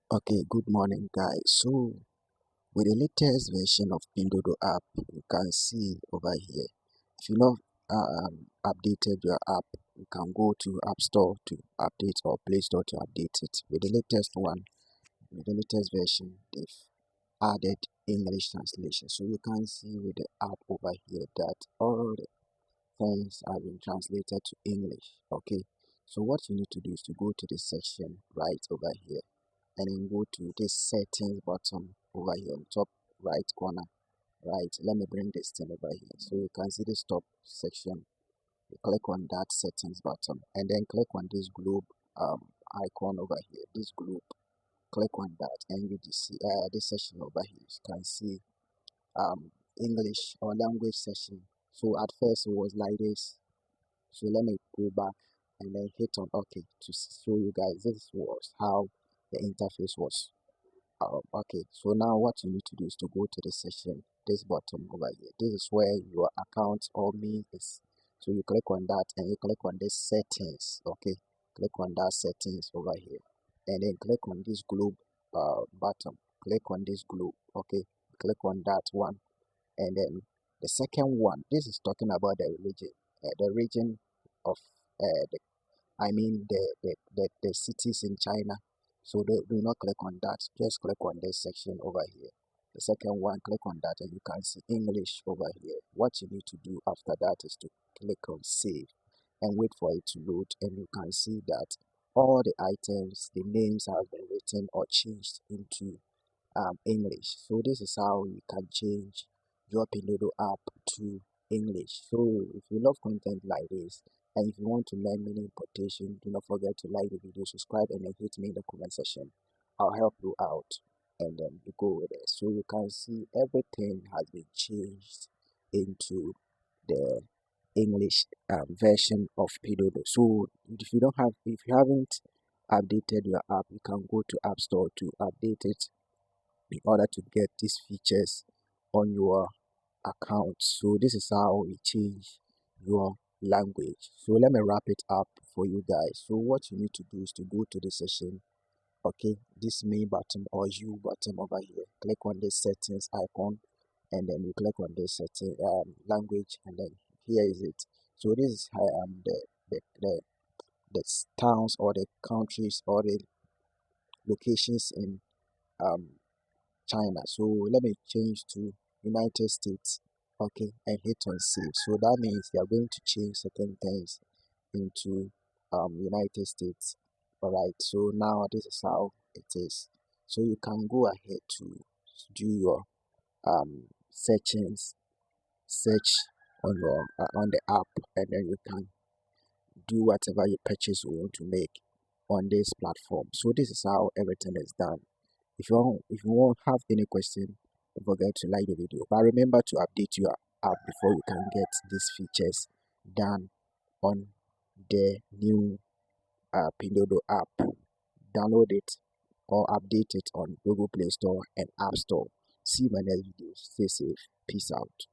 Okay, good morning, guys. So, with the latest version of Pinduoduo app, you can see over here. If you not updated your app, you can go to App Store to update or Play Store to update it. With the latest one, with the latest version, they've added English translation. So you can see with the app over here that all the things have been translated to English. Okay, so what you need to do is to go to the section right over here and then go to this settings button over here on top right corner. Right, let me bring this thing over here so you can see this top section. You click on that settings button and then click on this globe icon over here, this globe. Click on that and you see this section over here. You can see English or language section. So at first it was like this. So let me go back and then hit on OK to show you guys this was how the interface was. Okay, so now what you need to do is to go to the section, this button over here. This is where your account or me is. So you click on that and you click on this settings. Okay, click on that settings over here, and then click on this globe button. Click on this globe. Okay, click on that one, and then the second one. This is talking about the region of the I mean the cities in China. So do not click on that. Just click on this section over here. The second one, click on that and you can see English over here. What you need to do after that is to click on save and wait for it to load, and you can see that all the items, the names have been written or changed into English. So this is how you can change your Pinduoduo app to English. So if you love content like this and if you want to learn many importation, do not forget to like the video, subscribe, and then hit me in the comment section. I'll help you out and then you go with it. So you can see everything has been changed into the English version of Pinduoduo. So if you haven't updated your app, you can go to App Store to update it in order to get these features on your account. So this is how we change your language. So let me wrap it up for you guys. So what you need to do is to go to the session, okay, this main button or U button over here. Click on this settings icon and then you click on this setting language, and then here is it. So this is how the towns or the countries or the locations in um China. So let me change to United States. Okay, and hit on save. So that means they are going to change certain things into United States. Alright, so now this is how it is. So you can go ahead to do your searchings, search on the app, and then you can do whatever you purchase you want to make on this platform. So this is how everything is done. If you won't have any question, don't forget to like the video. But remember to update your app before you can get these features done on the new Pinduoduo app. Download it or update it on Google Play Store and App Store. See you in my next video. Stay safe. Peace out.